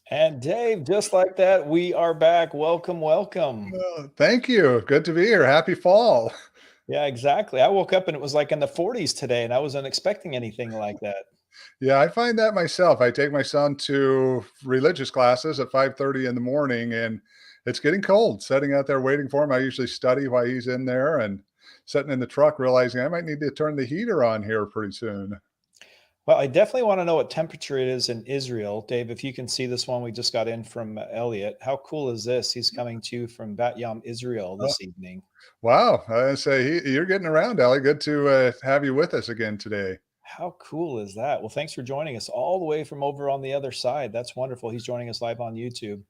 And Dave, just like that, we are back. Welcome, welcome. Thank you. Good to be here. Happy fall. Yeah, exactly. I woke up and it was like in the 40s today, and I wasn't expecting anything like that. Yeah, I find that myself. I take my son to religious classes at 5:30 in the morning, and it's getting cold. Sitting out there waiting for him, I usually study while he's in there, and sitting in the truck realizing I might need to turn the heater on here pretty soon. Well, I definitely want to know what temperature it is in Israel. Dave, if you can see this one we just got in from Elliot. How cool is this? He's coming to you from Bat Yam, Israel Oh, this evening. wow. I say you're getting around, Ellie. Good to have you with us again today. How cool is that? Well, thanks for joining us all the way from over on the other side. That's wonderful. He's joining us live on YouTube.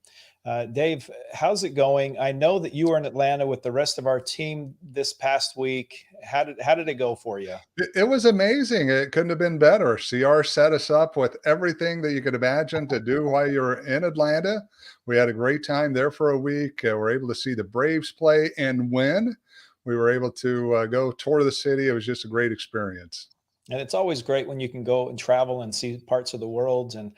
Dave, how's it going? I know that you were in Atlanta with the rest of our team this past week. How did it go for you? It was amazing. It couldn't have been better. CR set us up with everything that you could imagine to do while you're in Atlanta. We had a great time there for a week. We're able to see the Braves play and win. We were able to go tour the city. It was just a great experience. And it's always great when you can go and travel and see parts of the world and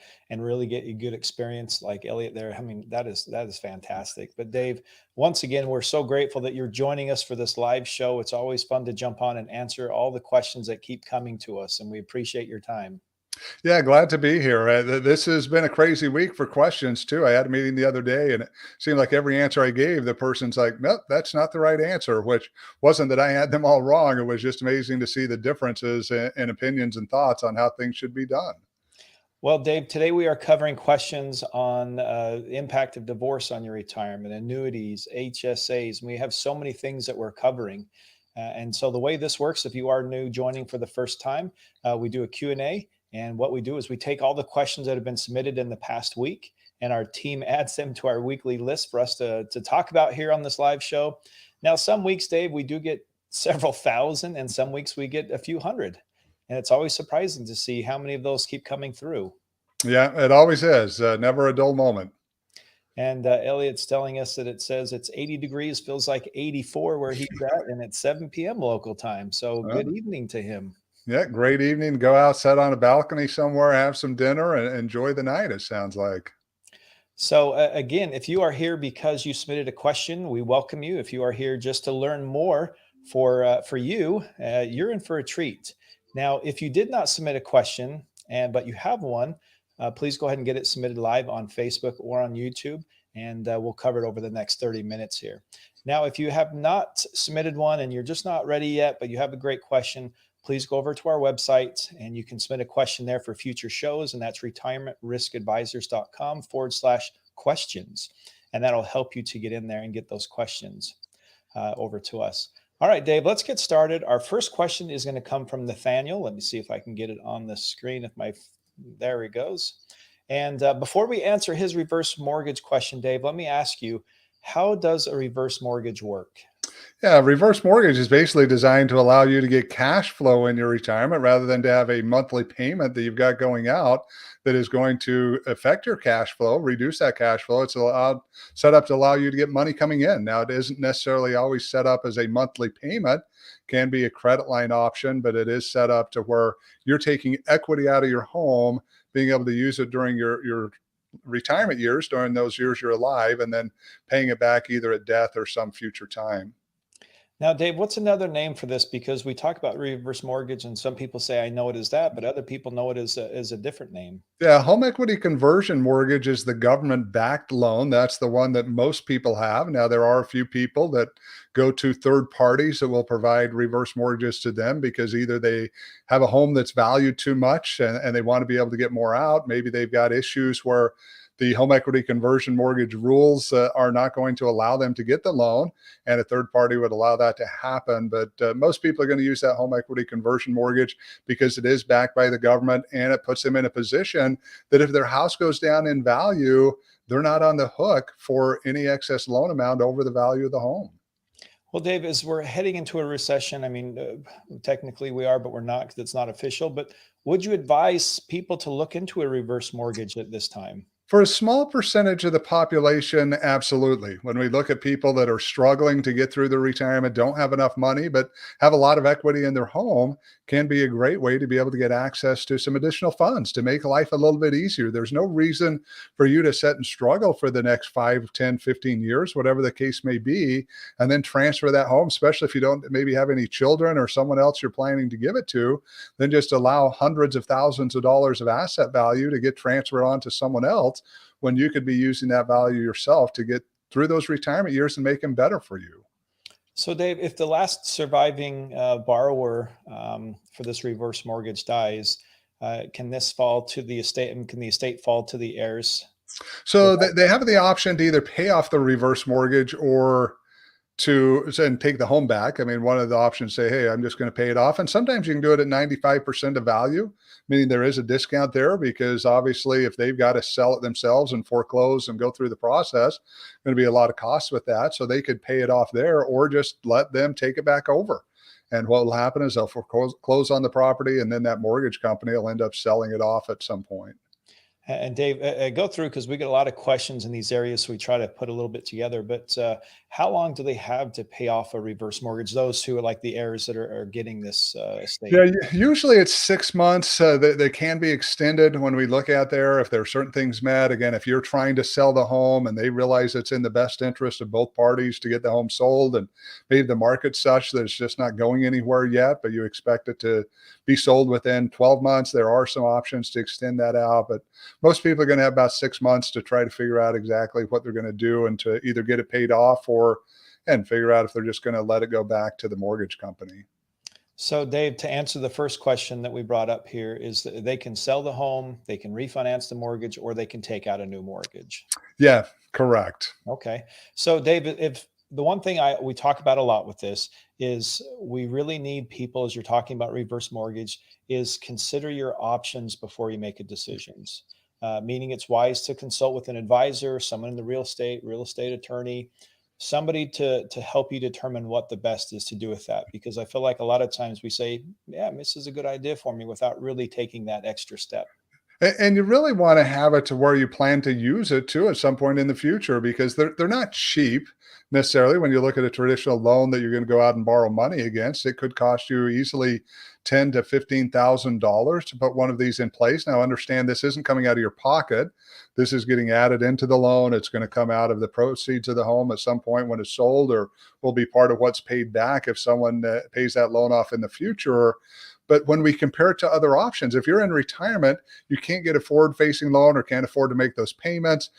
really get a good experience like Elliot there. I mean, that is fantastic. But Dave, once again, we're so grateful that you're joining us for this live show. It's always fun to jump on and answer all the questions that keep coming to us, and we appreciate your time. Yeah, glad to be here. This has been a crazy week for questions too. I had a meeting the other day, and it seemed like every answer I gave, the person's like, "Nope, that's not the right answer." Which wasn't that I had them all wrong. It was just amazing to see the differences in opinions and thoughts on how things should be done. Well, Dave, today we are covering questions on the impact of divorce on your retirement, annuities, HSAs, and we have so many things that we're covering. And so the way this works, if you are new joining for the first time, we do a Q&A. And what we do is we take all the questions that have been submitted in the past week, and our team adds them to our weekly list for us to talk about here on this live show. Now, some weeks, Dave, we do get several thousand, and some weeks we get a few hundred. And it's always surprising to see how many of those keep coming through. Yeah, it always is. Never a dull moment. And Elliot's telling us that it says it's 80 degrees, feels like 84 where he's at, and it's 7 p.m. local time. So Uh, good evening to him. yeah, great evening. Go out, sit on a balcony somewhere, have some dinner, and enjoy the night. It sounds like. So again, if you are here because you submitted a question, we welcome you. If you are here just to learn more for you, you're in for a treat. Now, if you did not submit a question and but you have one, please go ahead and get it submitted live on Facebook or on YouTube, and we'll cover it over the next 30 minutes here. Now, if you have not submitted one and you're just not ready yet, but you have a great question, please go over to our website and you can submit a question there for future shows. And that's retirementriskadvisors.com/questions. And that'll help you to get in there and get those questions over to us. All right, Dave, let's get started. Our first question is going to come from Nathaniel. Let me see if I can get it on the screen. There he goes. And before we answer his reverse mortgage question, Dave, let me ask you, how does a reverse mortgage work? Yeah, reverse mortgage is basically designed to allow you to get cash flow in your retirement rather than to have a monthly payment that you've got going out that is going to affect your cash flow, reduce that cash flow. It's set up to allow you to get money coming in. Now, it isn't necessarily always set up as a monthly payment, can be a credit line option, but it is set up to where you're taking equity out of your home, being able to use it during your retirement years, during those years you're alive, and then paying it back either at death or some future time. Now, Dave, what's another name for this? Because we talk about reverse mortgage, and some people say I know it as that, but other people know it as a different name. Yeah, home equity conversion mortgage is the government backed loan. That's the one that most people have. Now, there are a few people that go to third parties that will provide reverse mortgages to them because either they have a home that's valued too much and they want to be able to get more out. Maybe they've got issues where the home equity conversion mortgage rules are not going to allow them to get the loan, and a third party would allow that to happen. But most people are going to use that home equity conversion mortgage because it is backed by the government and it puts them in a position that if their house goes down in value, they're not on the hook for any excess loan amount over the value of the home. Well, Dave, as we're heading into a recession, I mean, technically we are, but we're not because it's not official. But would you advise people to look into a reverse mortgage at this time? For a small percentage of the population, absolutely. When we look at people that are struggling to get through their retirement, don't have enough money, but have a lot of equity in their home, can be a great way to be able to get access to some additional funds to make life a little bit easier. There's no reason for you to sit and struggle for the next 5, 10, 15 years, whatever the case may be, and then transfer that home, especially if you don't maybe have any children or someone else you're planning to give it to, then just allow hundreds of thousands of dollars of asset value to get transferred on to someone else when you could be using that value yourself to get through those retirement years and make them better for you. So, Dave, if the last surviving borrower for this reverse mortgage dies, can this fall to the estate? And can the estate fall to the heirs? So they have the option to either pay off the reverse mortgage or and take the home back. I mean, one of the options say, hey, I'm just going to pay it off. And sometimes you can do it at 95% of value, meaning there is a discount there because obviously if they've got to sell it themselves and foreclose and go through the process, going to be a lot of costs with that. So they could pay it off there or just let them take it back over. And what will happen is they'll foreclose on the property and then that mortgage company will end up selling it off at some point. And Dave, go through because we get a lot of questions in these areas, so we try to put a little bit together. But how long do they have to pay off a reverse mortgage? Those who are like the heirs that are getting this estate. Yeah, usually it's 6 months. They can be extended when we look at there if there are certain things met. Again, if you're trying to sell the home and they realize it's in the best interest of both parties to get the home sold, and maybe the market's such that it's just not going anywhere yet, but you expect it to be sold within 12 months, there are some options to extend that out. But most people are going to have about 6 months to try to figure out exactly what they're going to do and to either get it paid off or and figure out if they're just going to let it go back to the mortgage company. So, Dave, to answer the first question that we brought up here is that they can sell the home, they can refinance the mortgage, or they can take out a new mortgage. Yeah, correct. Okay. So, Dave, if the one thing we talk about a lot with this is we really need people, as you're talking about reverse mortgage, is consider your options before you make a decisions. Meaning it's wise to consult with an advisor, someone in the real estate attorney, somebody to help you determine what the best is to do with that. Because I feel like a lot of times we say, yeah, this is a good idea for me without really taking that extra step. And you really want to have it to where you plan to use it too at some point in the future because they're not cheap necessarily. When you look at a traditional loan that you're going to go out and borrow money against, it could cost you easily $10,000 to $15,000 to put one of these in place. Now, understand this isn't coming out of your pocket. This is getting added into the loan. It's going to come out of the proceeds of the home at some point when it's sold, or will be part of what's paid back if someone pays that loan off in the future. But when we compare it to other options, if you're in retirement, you can't get a forward-facing loan or can't afford to make those payments,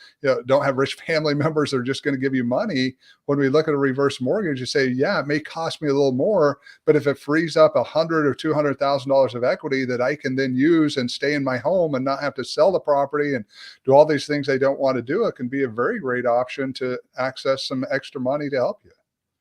don't have rich family members that are just going to give you money. When we look at a reverse mortgage, you say, yeah, it may cost me a little more, but if it frees up $100,000 or $200,000 of equity that I can then use and stay in my home and not have to sell the property and do all these things I don't want to do, it can be a very great option to access some extra money to help you.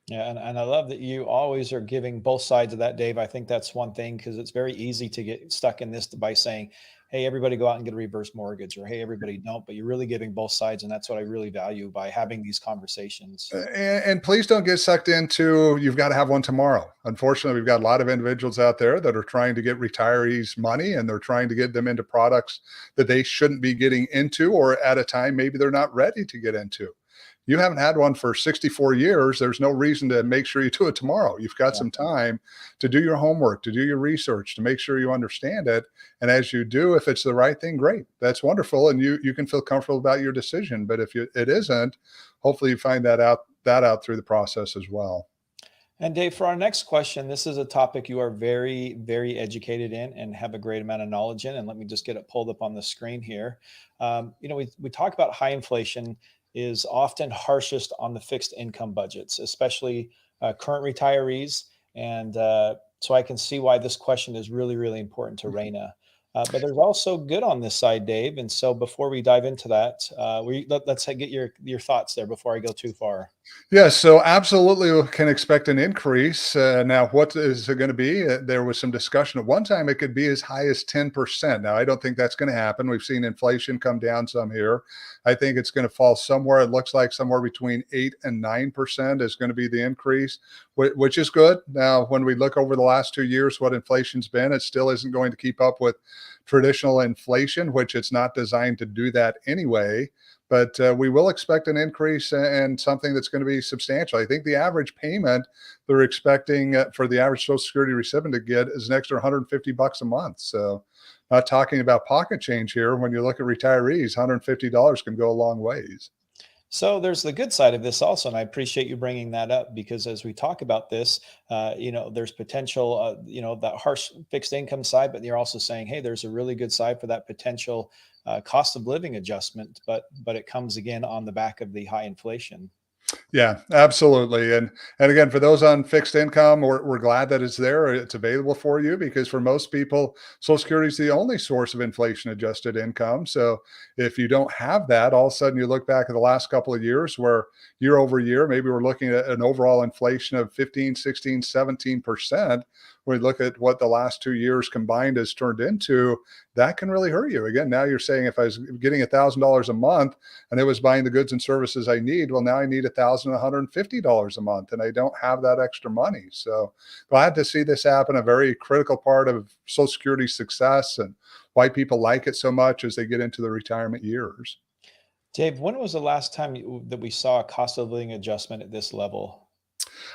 Yeah, and I love that you always are giving both sides of that, Dave. I think that's one thing because it's very easy to get stuck in this by saying, hey, everybody go out and get a reverse mortgage, or hey, everybody don't. But you're really giving both sides. And that's what I really value by having these conversations. And please don't get sucked into you've got to have one tomorrow. Unfortunately, we've got a lot of individuals out there that are trying to get retirees money and they're trying to get them into products that they shouldn't be getting into, or at a time maybe they're not ready to get into. You haven't had one for 64 years. There's no reason to make sure you do it tomorrow. You've got some time to do your homework, to do your research, to make sure you understand it. And as you do, if it's the right thing, great. That's wonderful. And you can feel comfortable about your decision. But if it isn't, hopefully you find that out through the process as well. And Dave, for our next question, this is a topic you are very, very educated in and have a great amount of knowledge in. And let me just get it pulled up on the screen here. We talk about high inflation is often harshest on the fixed income budgets, especially current retirees. And so I can see why this question is really, really important to Raina. But there's also good on this side, Dave. And so before we dive into that, let's get your thoughts there before I go too far. Yeah, so absolutely we can expect an increase. Now, what is it going to be? There was some discussion at one time it could be as high as 10%. Now, I don't think that's going to happen. We've seen inflation come down some here. I think it's going to fall somewhere. It looks like somewhere between 8 and 9% is going to be the increase, which is good. Now, when we look over the last 2 years, what inflation's been, it still isn't going to keep up with traditional inflation, which it's not designed to do that anyway. But we will expect an increase and something that's going to be substantial. I think the average payment they're expecting for the average Social Security recipient to get is an extra $150 a month. So, not talking about pocket change here. When you look at retirees, $150 can go a long ways. So there's the good side of this also, and I appreciate you bringing that up because as we talk about this, there's potential, that harsh fixed income side, but you're also saying, hey, there's a really good side for that potential cost of living adjustment, but it comes again on the back of the high inflation. Yeah, absolutely. And again, for those on fixed income, we're glad that it's there. It's available for you because for most people, Social Security is the only source of inflation adjusted income. So if you don't have that, all of a sudden you look back at the last couple of years where year over year, maybe we're looking at an overall inflation of 15, 16, 17%. We look at what the last 2 years combined has turned into, that can really hurt you. Again, now you're saying if I was getting $1,000 a month and it was buying the goods and services I need, well, now I need $1,150 a month and I don't have that extra money. So glad to see this happen. A very critical part of Social Security success and why people like it so much as they get into the retirement years. Dave, when was the last time that we saw a cost of living adjustment at this level?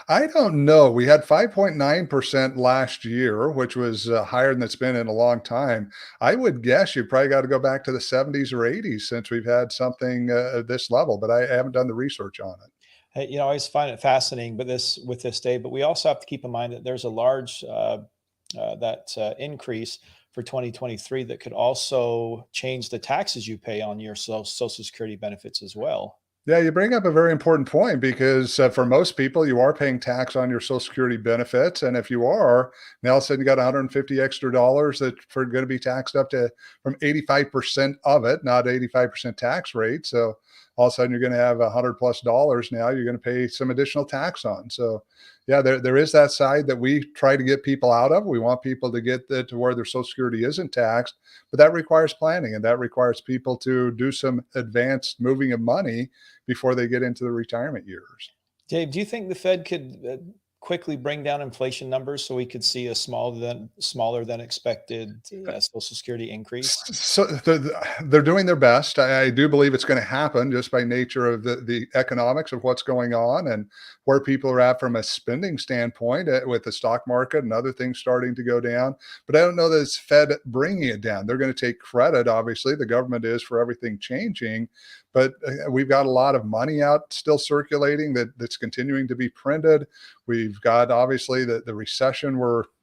I don't know. We had 5.9% last year, which was higher than it's been in a long time. I would guess you probably got to go back to the 70s or 80s since we've had something at this level, but I haven't done the research on it. Hey, I always find it fascinating, but this day, but we also have to keep in mind that there's a large that increase for 2023 that could also change the taxes you pay on your Social Security benefits as well. Yeah, you bring up a very important point because for most people, you are paying tax on your Social Security benefits, and if you are, now all of a sudden you got 150 extra dollars that are going to be taxed up to from 85% of it, not 85% tax rate. So all of a sudden you're going to have $100+ now. You're going to pay some additional tax on. So yeah, there is that side that we try to get people out of. We want people to get to where their Social Security isn't taxed, but that requires planning and that requires people to do some advanced moving of money before they get into the retirement years. Dave, do you think the Fed could quickly bring down inflation numbers so we could see a smaller than expected Social Security increase? So they're doing their best. I do believe it's going to happen just by nature of the economics of what's going on and where people are at from a spending standpoint with the stock market and other things starting to go down. But I don't know that it's Fed bringing it down. They're going to take credit, obviously, the government is for everything changing. But we've got a lot of money out still circulating that's continuing to be printed. We've got obviously the recession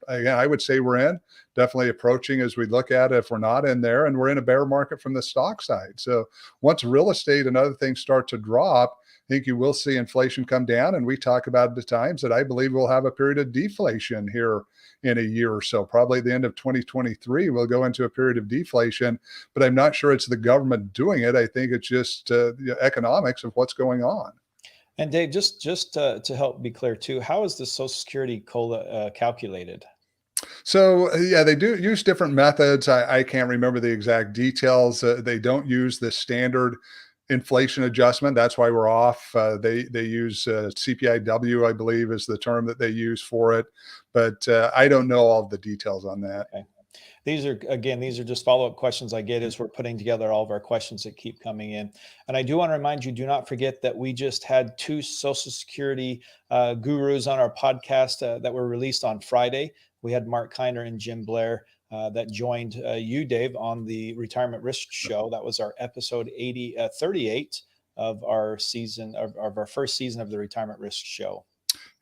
again, I would say we're in, definitely approaching as we look at it if we're not in there, and we're in a bear market from the stock side. So once real estate and other things start to drop, I think you will see inflation come down. And we talk about the times that I believe we'll have a period of deflation here in a year or so. Probably the end of 2023, we'll go into a period of deflation, but I'm not sure it's the government doing it. I think it's just the economics of what's going on. And Dave, just to help be clear too, how is the Social Security COLA calculated? So yeah, they do use different methods. I can't remember the exact details. They don't use the standard inflation adjustment. That's why we're off. They use CPIW, I believe, is the term that they use for it. But I don't know all the details on that. Okay. These are just follow-up questions I get as we're putting together all of our questions that keep coming in. And I do want to remind you, do not forget that we just had two Social Security gurus on our podcast that were released on Friday. We had Mark Kiner and Jim Blair that joined you, Dave, on the Retirement Risk Show. That was our episode 38 of our season of our first season of the Retirement Risk Show.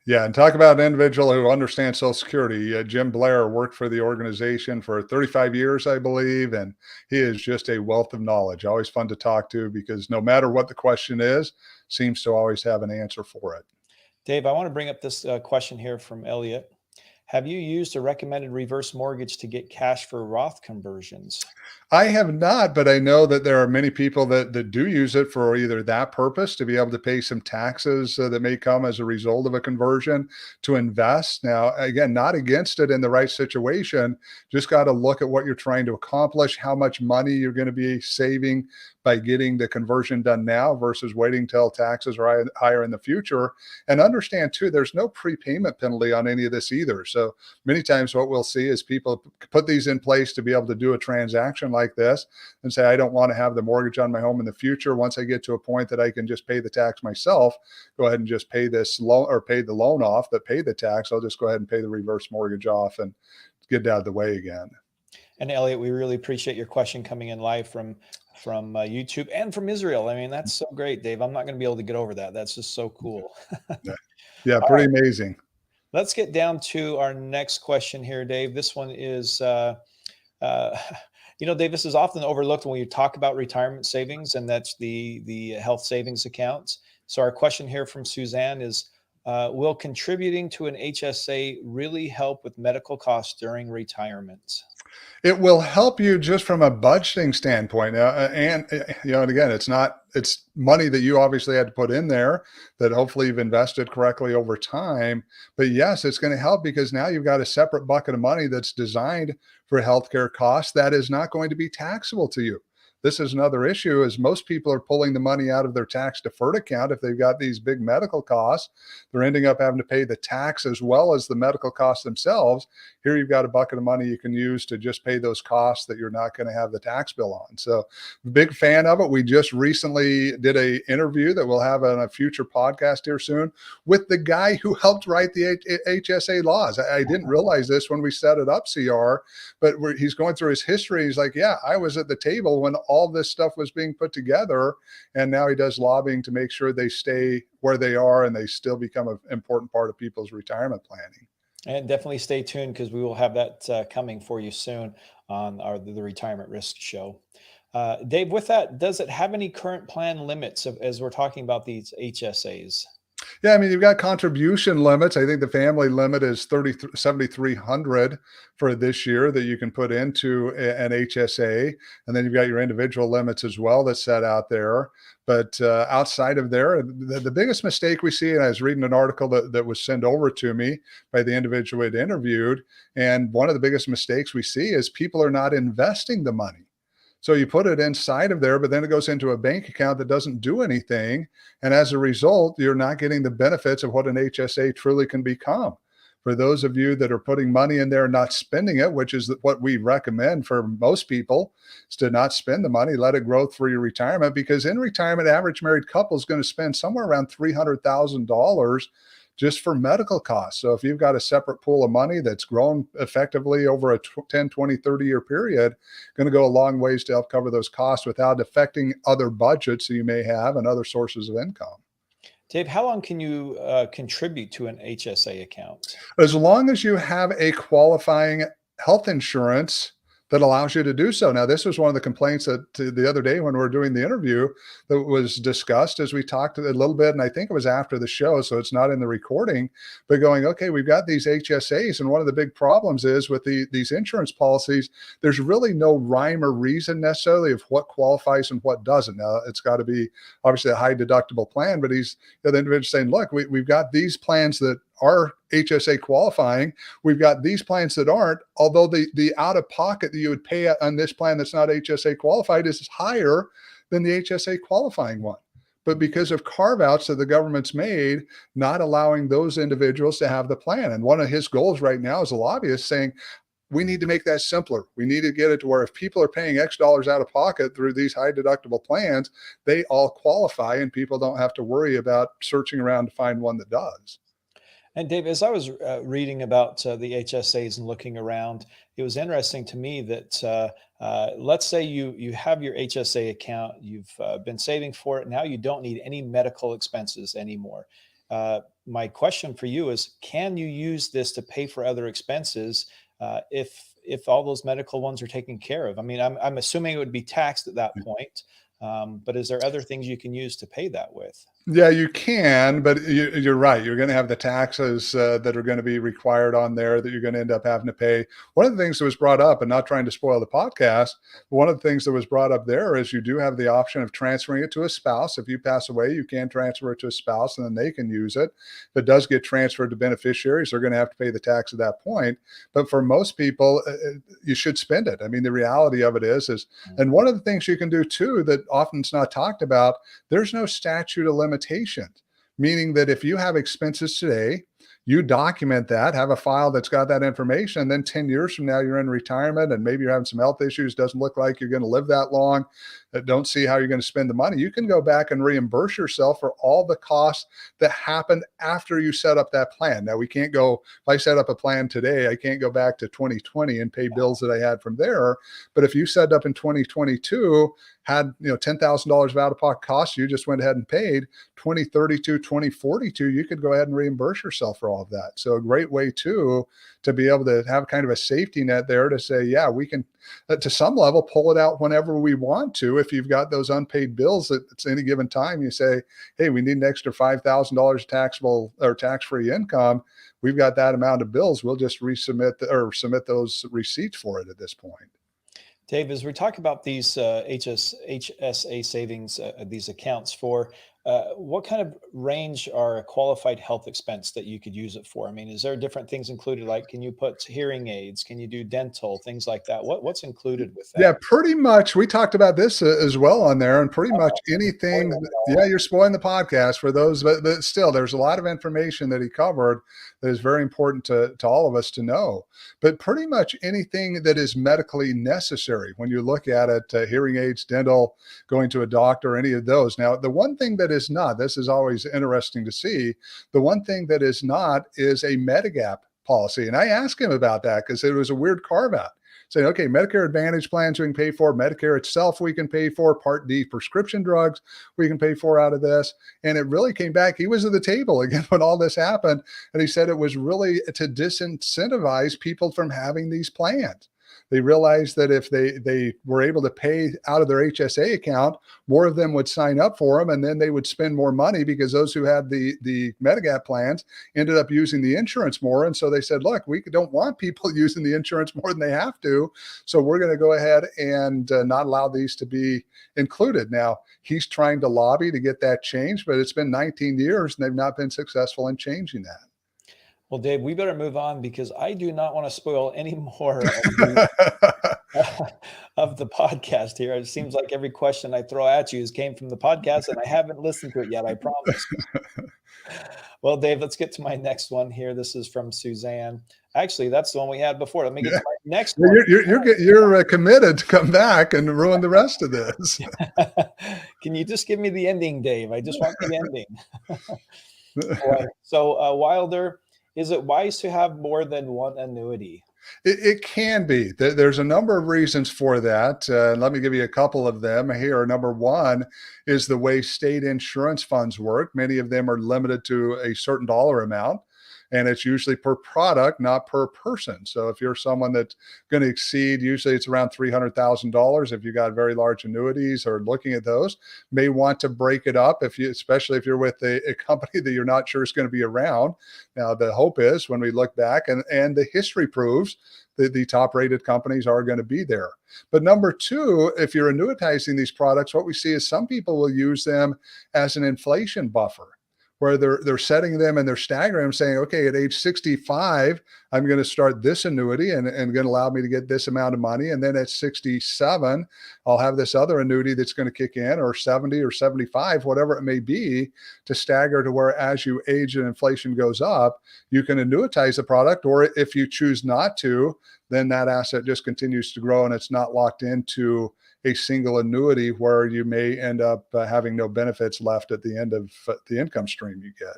Yeah, and talk about an individual who understands Social Security. Jim Blair worked for the organization for 35 years, I believe, and he is just a wealth of knowledge. Always fun to talk to because no matter what the question is, seems to always have an answer for it. Dave, I want to bring up this question here from Elliot. Have you used a recommended reverse mortgage to get cash for Roth conversions? I have not, but I know that there are many people that do use it for either that purpose to be able to pay some taxes that may come as a result of a conversion to invest. Now, again, not against it in the right situation, just got to look at what you're trying to accomplish, how much money you're going to be saving by getting the conversion done now versus waiting till taxes are higher in the future. And understand too, there's no prepayment penalty on any of this either. So many times what we'll see is people put these in place to be able to do a transaction like this and say, I don't want to have the mortgage on my home in the future. Once I get to a point that I can just pay the tax myself, go ahead and just pay this loan or pay the loan off, but pay the tax. I'll just go ahead and pay the reverse mortgage off and get it out of the way again. And Elliot, we really appreciate your question coming in live from YouTube and from Israel. I mean, that's so great, Dave. I'm not going to be able to get over that. That's just so cool. Yeah, All pretty right, amazing. let's get down to our next question here, Dave. This one is, Dave, this is often overlooked when you talk about retirement savings, and that's the health savings accounts. So our question here from Suzanne is, will contributing to an HSA really help with medical costs during retirement? It will help you just from a budgeting standpoint. And again, it's money that you obviously had to put in there that hopefully you've invested correctly over time. But yes, it's going to help because now you've got a separate bucket of money that's designed for healthcare costs that is not going to be taxable to you. This is another issue is most people are pulling the money out of their tax deferred account. If they've got these big medical costs, they're ending up having to pay the tax as well as the medical costs themselves. Here you've got a bucket of money you can use to just pay those costs that you're not going to have the tax bill on. So big fan of it. We just recently did a interview that we'll have on a future podcast here soon with the guy who helped write the HSA laws. I didn't realize this when we set it up, CR, but he's going through his history. He's like, yeah, I was at the table when all this stuff was being put together. And now he does lobbying to make sure they stay where they are and they still become an important part of people's retirement planning. And definitely stay tuned because we will have that coming for you soon on the Retirement Risk Show. Dave, with that, does it have any current plan limits as we're talking about these HSAs? Yeah, I mean, you've got contribution limits. I think the family limit is 7,300 for this year that you can put into an HSA. And then you've got your individual limits as well that's set out there. But outside of there, the biggest mistake we see, and I was reading an article that was sent over to me by the individual we'd interviewed, and one of the biggest mistakes we see is people are not investing the money. So you put it inside of there, but then it goes into a bank account that doesn't do anything. And as a result, you're not getting the benefits of what an HSA truly can become. For those of you that are putting money in there and not spending it, which is what we recommend for most people, is to not spend the money, let it grow through your retirement. Because in retirement, average married couple is going to spend somewhere around $300,000 just for medical costs. So if you've got a separate pool of money that's grown effectively over a 10, 20, 30-year period, going to go a long ways to help cover those costs without affecting other budgets that you may have and other sources of income. Dave, how long can you contribute to an HSA account? As long as you have a qualifying health insurance that allows you to do so. Now, this was one of the complaints that the other day when we were doing the interview that was discussed as we talked a little bit, and I think it was after the show, so it's not in the recording, but going, okay, we've got these HSAs, and one of the big problems is with these insurance policies, there's really no rhyme or reason necessarily of what qualifies and what doesn't. Now, it's got to be obviously a high deductible plan, but the individual saying, look, we've got these plans that are HSA qualifying. We've got these plans that aren't, although the out-of-pocket that you would pay on this plan that's not HSA qualified is higher than the HSA qualifying one. But because of carve-outs that the government's made, not allowing those individuals to have the plan. And one of his goals right now as a lobbyist saying, we need to make that simpler. We need to get it to where if people are paying X dollars out of pocket through these high deductible plans, they all qualify and people don't have to worry about searching around to find one that does. And Dave, as I was reading about the HSAs and looking around, it was interesting to me that let's say you have your HSA account, you've been saving for it, now you don't need any medical expenses anymore. My question for you is, can you use this to pay for other expenses if all those medical ones are taken care of? I mean, I'm assuming it would be taxed at that point, but is there other things you can use to pay that with? Yeah, you can, but you're right. You're going to have the taxes that are going to be required on there that you're going to end up having to pay. One of the things that was brought up, and not trying to spoil the podcast, but one of the things that was brought up there is you do have the option of transferring it to a spouse. If you pass away, you can transfer it to a spouse and then they can use it. If it does get transferred to beneficiaries, they're going to have to pay the tax at that point. But for most people, you should spend it. I mean, the reality of it is, and one of the things you can do too that often is not talked about, there's no statute of limitations, meaning that if you have expenses today, you document that, have a file that's got that information. And then 10 years from now, you're in retirement and maybe you're having some health issues, doesn't look like you're going to live that long, that don't see how you're going to spend the money. You can go back and reimburse yourself for all the costs that happened after you set up that plan. Now, we can't go, if I set up a plan today, I can't go back to 2020 and pay bills that I had from there. But if you set up in 2022, had $10,000 of out-of-pocket costs, you just went ahead and paid 2032, 2042, you could go ahead and reimburse yourself for all of that. So a great way too to be able to have kind of a safety net there to say, yeah, we can to some level pull it out whenever we want to. If you've got those unpaid bills at any given time, you say, hey, we need an extra $5,000 taxable or tax-free income. We've got that amount of bills. We'll just resubmit or submit those receipts for it at this point. Dave, as we talk about these HSA savings, these accounts for, what kind of range are a qualified health expense that you could use it for? I mean, is there different things included? Like, can you put hearing aids? Can you do dental, things like that? What's included with Yeah, that? pretty much. We talked about this as well on there, and pretty much Spoiling anything. it all. Yeah, you're spoiling the podcast for those, but still, there's a lot of information that he covered that is very important to all of us to know. But pretty much anything that is medically necessary when you look at it, hearing aids, dental, going to a doctor, any of those. Now, the one thing that is not, this is always interesting to see, the one thing that is not is a Medigap policy. And I asked him about that because it was a weird carve out saying, okay, Medicare Advantage plans we can pay for, Medicare itself we can pay for, Part D prescription drugs we can pay for out of this. And it really came back. He was at the table again when all this happened. And he said it was really to disincentivize people from having these plans. They realized that if they were able to pay out of their HSA account, more of them would sign up for them, and then they would spend more money because those who had the Medigap plans ended up using the insurance more. And so they said, look, we don't want people using the insurance more than they have to. So we're going to go ahead and not allow these to be included. Now, he's trying to lobby to get that changed, but it's been 19 years and they've not been successful in changing that. Well, Dave, we better move on because I do not want to spoil any more of the, of the podcast here. It seems like every question I throw at you came from the podcast, and I haven't listened to it yet, I promise. Well, Dave, let's get to my next one here. This is from Suzanne. Actually, that's the one we had before. Let me get to my next one. You're committed to come back and ruin the rest of this. Can you just give me the ending, Dave? I just want the ending. Boy. So, Wilder, is it wise to have more than one annuity? It can be. There's a number of reasons for that. Let me give you a couple of them here. Number one is the way state insurance funds work. Many of them are limited to a certain dollar amount, and it's usually per product, not per person. So if you're someone that's going to exceed, usually it's around $300,000. If you got very large annuities or looking at those, may want to break it up especially if you're with a company that you're not sure is going to be around. Now, the hope is when we look back and the history proves that the top rated companies are going to be there. But number two, if you're annuitizing these products, what we see is some people will use them as an inflation buffer, where they're setting them and they're staggering them, saying, okay, at age 65, I'm going to start this annuity and going to allow me to get this amount of money. And then at 67, I'll have this other annuity that's going to kick in, or 70 or 75, whatever it may be, to stagger to where as you age and inflation goes up, you can annuitize the product. Or if you choose not to, then that asset just continues to grow and it's not locked into a single annuity where you may end up having no benefits left at the end of the income stream you get.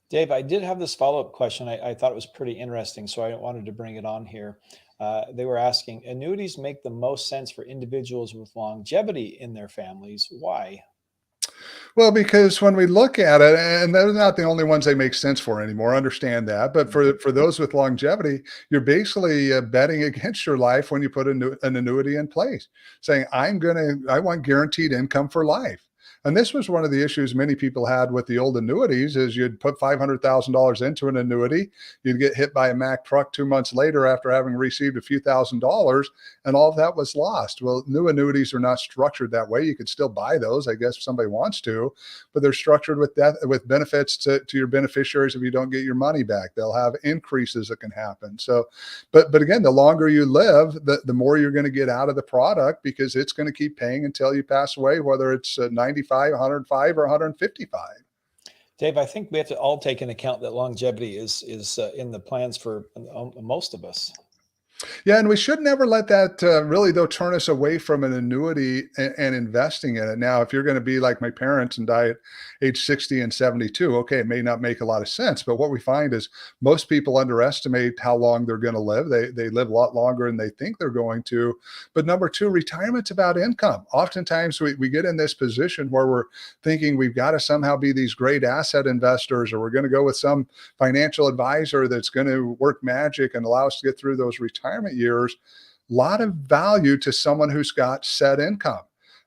Dave, I did have this follow-up question. I thought it was pretty interesting, so I wanted to bring it on here. They were asking, annuities make the most sense for individuals with longevity in their families. Why? Well, because when we look at it, and they're not the only ones they make sense for anymore, understand that. But for those with longevity, you're basically betting against your life when you put an annuity in place, saying, I want guaranteed income for life. And this was one of the issues many people had with the old annuities is you'd put $500,000 into an annuity, you'd get hit by a Mack truck 2 months later after having received a few $1,000s, and all of that was lost. Well, new annuities are not structured that way. You could still buy those, I guess, if somebody wants to, but they're structured with death, with benefits to your beneficiaries if you don't get your money back. They'll have increases that can happen. So, but again, the longer you live, the more you're going to get out of the product because it's going to keep paying until you pass away, whether it's 95, 105, or 155. Dave, I think we have to all take into account that longevity is in the plans for most of us. Yeah, and we should never let that really, though, turn us away from an annuity and investing in it. Now, if you're going to be like my parents and die at age 60 and 72, okay, it may not make a lot of sense. But what we find is most people underestimate how long they're going to live. They live a lot longer than they think they're going to. But number two, retirement's about income. Oftentimes we get in this position where we're thinking we've got to somehow be these great asset investors, or we're going to go with some financial advisor that's going to work magic and allow us to get through those retirement years. A lot of value to someone who's got set income.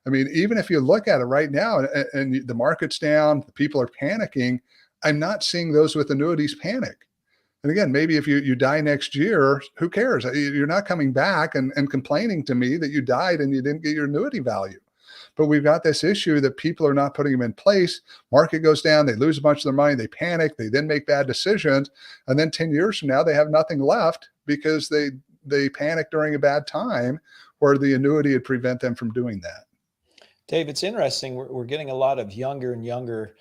I mean, even if you look at it right now and the market's down, people are panicking, I'm not seeing those with annuities panic. And again, maybe if you die next year, who cares? You're not coming back and complaining to me that you died and you didn't get your annuity value. But we've got this issue that people are not putting them in place. Market goes down, they lose a bunch of their money, they panic, they then make bad decisions. And then 10 years from now, they have nothing left because they panic during a bad time where the annuity would prevent them from doing that. Dave, it's interesting. We're getting a lot of younger and younger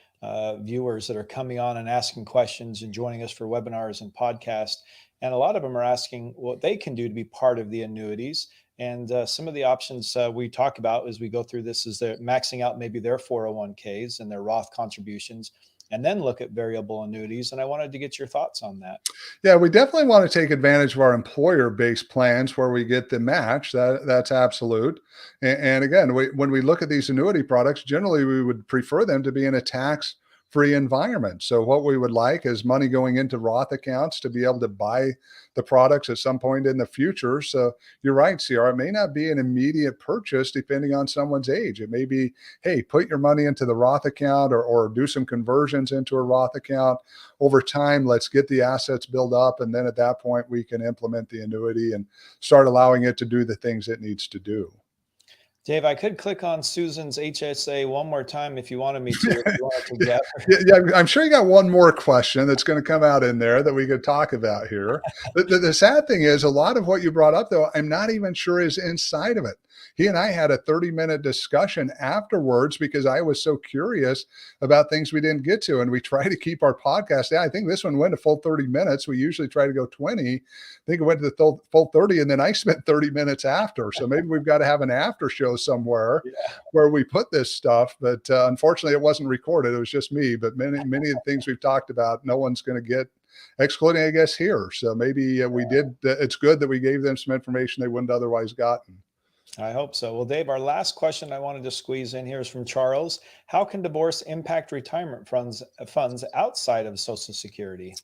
viewers that are coming on and asking questions and joining us for webinars and podcasts. And a lot of them are asking what they can do to be part of the annuities. And some of the options we talk about as we go through this is they're maxing out maybe their 401ks and their Roth contributions, and then look at variable annuities. And I wanted to get your thoughts on that. Yeah, we definitely want to take advantage of our employer-based plans where we get the match. That's absolute. And again, when we look at these annuity products, generally we would prefer them to be in a tax-free environment. So what we would like is money going into Roth accounts to be able to buy the products at some point in the future. So you're right, CR. It may not be an immediate purchase depending on someone's age. It may be, hey, put your money into the Roth account or do some conversions into a Roth account. Over time, let's get the assets built up. And then at that point, we can implement the annuity and start allowing it to do the things it needs to do. Dave, I could click on Susan's HSA one more time if you wanted me to. If you wanted to get. Yeah, I'm sure you got one more question that's going to come out in there that we could talk about here. The sad thing is a lot of what you brought up, though, I'm not even sure is inside of it. He and I had a 30-minute discussion afterwards because I was so curious about things we didn't get to. And we try to keep our podcast down. I think this one went a full 30 minutes. We usually try to go 20. I think it went to the full 30, and then I spent 30 minutes after. So maybe we've got to have an after show somewhere where we put this stuff. But unfortunately, it wasn't recorded. It was just me. But many of the things we've talked about, no one's going to get, excluding, I guess, here. So maybe we did. It's good that we gave them some information they wouldn't otherwise gotten. I hope so. Well, Dave, our last question I wanted to squeeze in here is from Charles. How can divorce impact retirement funds outside of Social Security?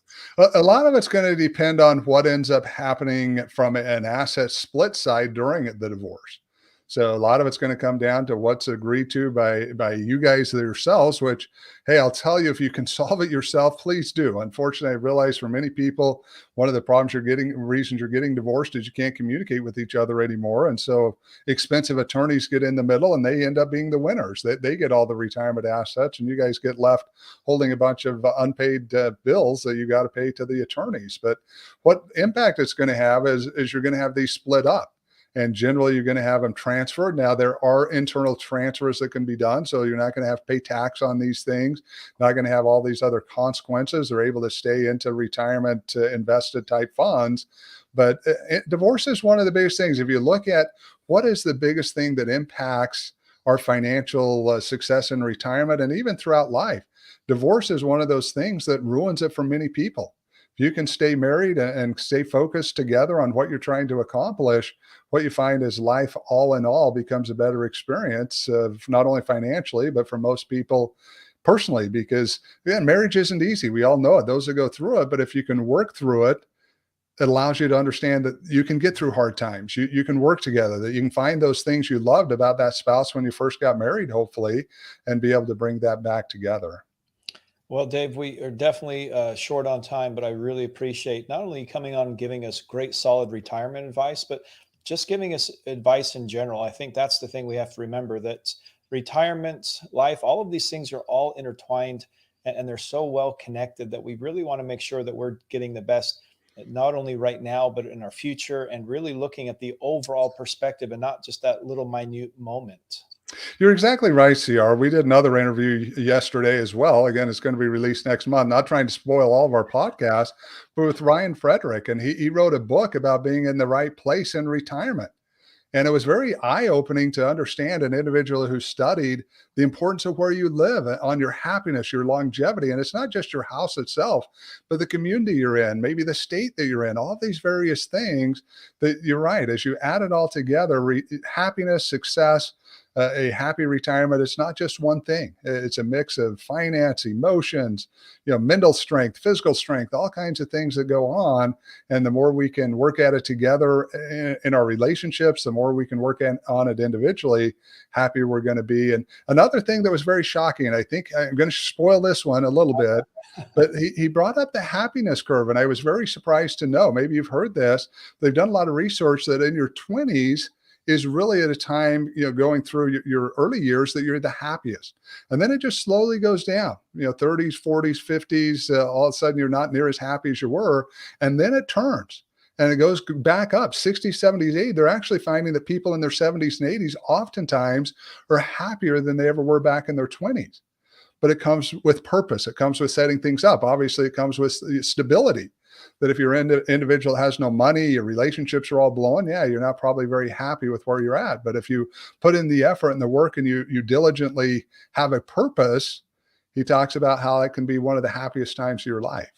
A lot of it's going to depend on what ends up happening from an asset split side during the divorce. So a lot of it's going to come down to what's agreed to by you guys yourselves, which, hey, I'll tell you, if you can solve it yourself, please do. Unfortunately, I realize for many people, one of the reasons you're getting divorced is you can't communicate with each other anymore. And so expensive attorneys get in the middle and they end up being the winners. They get all the retirement assets and you guys get left holding a bunch of unpaid bills that you got to pay to the attorneys. But what impact it's going to have is you're going to have these split up. And generally, you're going to have them transferred. Now, there are internal transfers that can be done. So you're not going to have to pay tax on these things, not going to have all these other consequences. They're able to stay into retirement invested type funds. But divorce is one of the biggest things. If you look at what is the biggest thing that impacts our financial success in retirement and even throughout life, divorce is one of those things that ruins it for many people. If you can stay married and stay focused together on what you're trying to accomplish, what you find is life all in all becomes a better experience, not only financially, but for most people personally, because again, marriage isn't easy. We all know it, those that go through it. But if you can work through it, it allows you to understand that you can get through hard times. You can work together, that you can find those things you loved about that spouse when you first got married, hopefully, and be able to bring that back together. Well, Dave, we are definitely short on time, but I really appreciate not only coming on and giving us great, solid retirement advice, but just giving us advice in general. I think that's the thing we have to remember, that retirement, life, all of these things are all intertwined, and they're so well connected that we really want to make sure that we're getting the best, not only right now, but in our future, and really looking at the overall perspective and not just that little minute moment. You're exactly right, CR. We did another interview yesterday as well. Again, it's going to be released next month. Not trying to spoil all of our podcasts, but with Ryan Frederick. And he wrote a book about being in the right place in retirement. And it was very eye opening to understand an individual who studied the importance of where you live on your happiness, your longevity. And it's not just your house itself, but the community you're in, maybe the state that you're in, all these various things that you're right. As you add it all together, happiness, success, a happy retirement, it's not just one thing. It's a mix of finance, emotions, mental strength, physical strength, all kinds of things that go on. And the more we can work at it together in our relationships, the more we can work on it individually, happier we're going to be. And another thing that was very shocking, and I think I'm going to spoil this one a little bit, but he brought up the happiness curve. And I was very surprised to know, maybe you've heard this, they've done a lot of research that in your 20s is really at a time, going through your early years, that you're the happiest. And then it just slowly goes down, 30s, 40s, 50s, all of a sudden you're not near as happy as you were. And then it turns and it goes back up 60s, 70s, 80s. They're actually finding that people in their 70s and 80s oftentimes are happier than they ever were back in their 20s. But it comes with purpose. It comes with setting things up. Obviously, it comes with stability. That if you're an individual has no money, your relationships are all blowing, yeah, you're not probably very happy with where you're at. But if you put in the effort and the work and you diligently have a purpose, he talks about how that can be one of the happiest times of your life.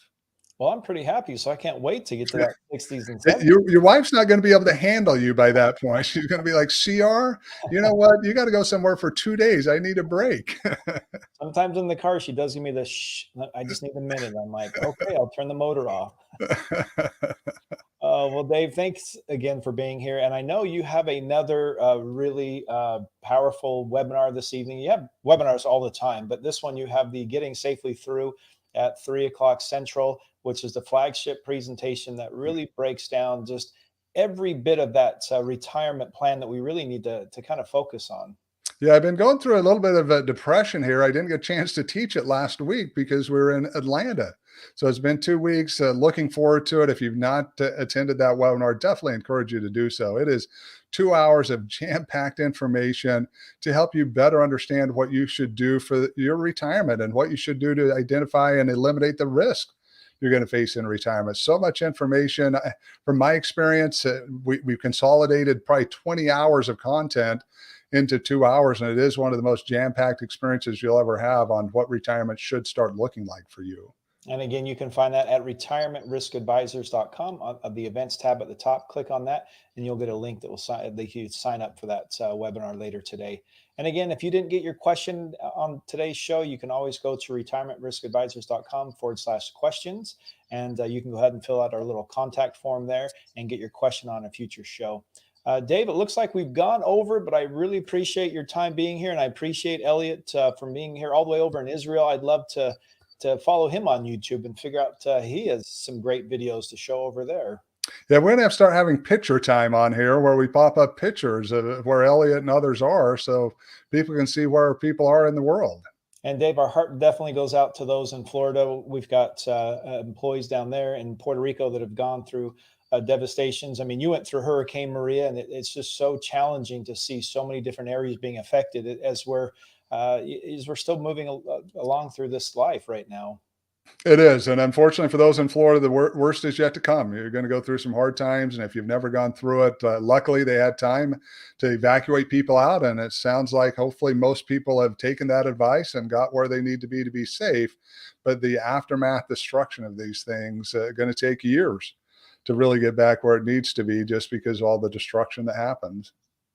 Well, I'm pretty happy, so I can't wait to get to that 60s and 70s. Your wife's not going to be able to handle you by that point. She's going to be like, CR, you know what? You got to go somewhere for 2 days. I need a break. Sometimes in the car, she does give me the shh. I just need a minute. I'm like, okay, I'll turn the motor off. Well, Dave, thanks again for being here. And I know you have another really powerful webinar this evening. You have webinars all the time, but this one you have the Getting Safely Through at 3 o'clock Central, which is the flagship presentation that really breaks down just every bit of that retirement plan that we really need to kind of focus on. Yeah, I've been going through a little bit of a depression here. I didn't get a chance to teach it last week because we were in Atlanta. So it's been 2 weeks. Looking forward to it. If you've not attended that webinar, definitely encourage you to do so. It is 2 hours of jam-packed information to help you better understand what you should do for your retirement and what you should do to identify and eliminate the risk you're going to face in retirement. So much information. From my experience, we've consolidated probably 20 hours of content into 2 hours, and it is one of the most jam-packed experiences you'll ever have on what retirement should start looking like for you. And again, you can find that at retirementriskadvisors.com on the events tab at the top. Click on that, and you'll get a link that will sign up for that webinar later today. And again, if you didn't get your question on today's show, you can always go to retirementriskadvisors.com/questions, and you can go ahead and fill out our little contact form there and get your question on a future show. Dave, it looks like we've gone over, but I really appreciate your time being here, and I appreciate Elliot from being here all the way over in Israel. I'd love to follow him on YouTube and figure out he has some great videos to show over there. Yeah, we're going to have to start having picture time on here where we pop up pictures of where Elliot and others are so people can see where people are in the world. And Dave, our heart definitely goes out to those in Florida. We've got employees down there in Puerto Rico that have gone through devastations. I mean, you went through Hurricane Maria, and it's just so challenging to see so many different areas being affected as we're still moving along through this life right now. It is. And unfortunately for those in Florida, the worst is yet to come. You're going to go through some hard times. And if you've never gone through it, luckily they had time to evacuate people out. And it sounds like hopefully most people have taken that advice and got where they need to be safe. But the aftermath destruction of these things going to take years to really get back where it needs to be, just because of all the destruction that happens.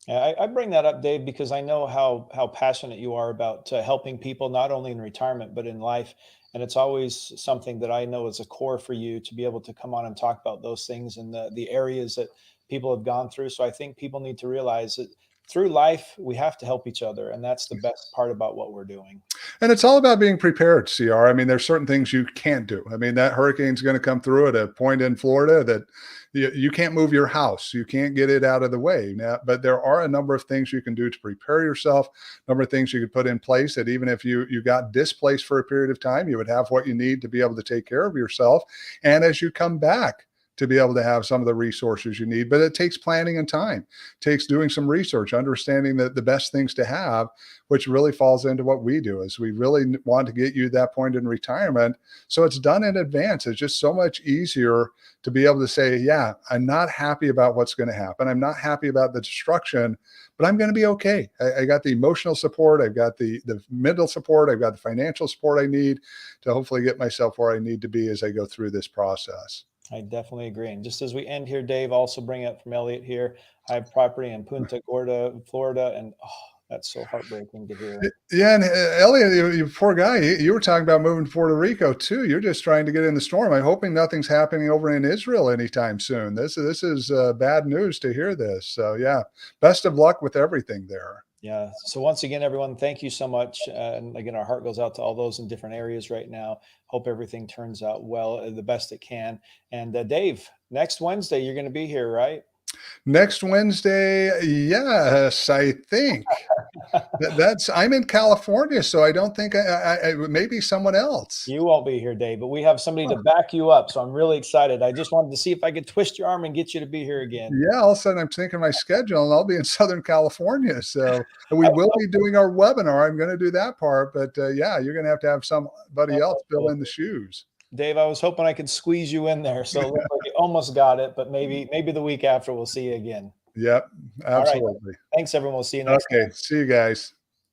I bring that up, Dave, because I know how passionate you are about helping people, not only in retirement, but in life. And it's always something that I know is a core for you to be able to come on and talk about those things and the areas that people have gone through. So I think people need to realize that through life, we have to help each other. And that's the best part about what we're doing. And it's all about being prepared, CR. I mean, there's certain things you can't do. I mean, that hurricane's going to come through at a point in Florida that you can't move your house. You can't get it out of the way. Now, but there are a number of things you can do to prepare yourself, a number of things you could put in place that even if you got displaced for a period of time, you would have what you need to be able to take care of yourself. And as you come back, to be able to have some of the resources you need. But it takes planning and time. It takes doing some research, understanding the best things to have, which really falls into what we do is we really want to get you to that point in retirement. So it's done in advance. It's just so much easier to be able to say, yeah, I'm not happy about what's going to happen. I'm not happy about the destruction, but I'm going to be okay. I got the emotional support. I've got the mental support. I've got the financial support I need to hopefully get myself where I need to be as I go through this process. I definitely agree. And just as we end here, Dave, also bring up from Elliot here. I have property in Punta Gorda, Florida, and that's so heartbreaking to hear. Yeah, and Elliot, you poor guy, you were talking about moving to Puerto Rico too. You're just trying to get in the storm. I'm hoping nothing's happening over in Israel anytime soon. This is bad news to hear this. So yeah, best of luck with everything there. Yeah. So once again, everyone, thank you so much. And again, our heart goes out to all those in different areas right now. Hope everything turns out well, the best it can. And Dave, next Wednesday, you're going to be here, right? Next Wednesday, yes, I think that's. I'm in California, so I don't think maybe someone else. You won't be here, Dave, but we have somebody to back you up. So I'm really excited. I just wanted to see if I could twist your arm and get you to be here again. Yeah, all of a sudden I'm thinking my schedule and I'll be in Southern California. So we will be doing our webinar. I'm going to do that part, but yeah, you're going to have somebody else fill in the shoes. Dave, I was hoping I could squeeze you in there. So it looked like you almost got it, but maybe the week after we'll see you again. Yep, All right. absolutely. Thanks, everyone. We'll see you next time. Okay, see you guys.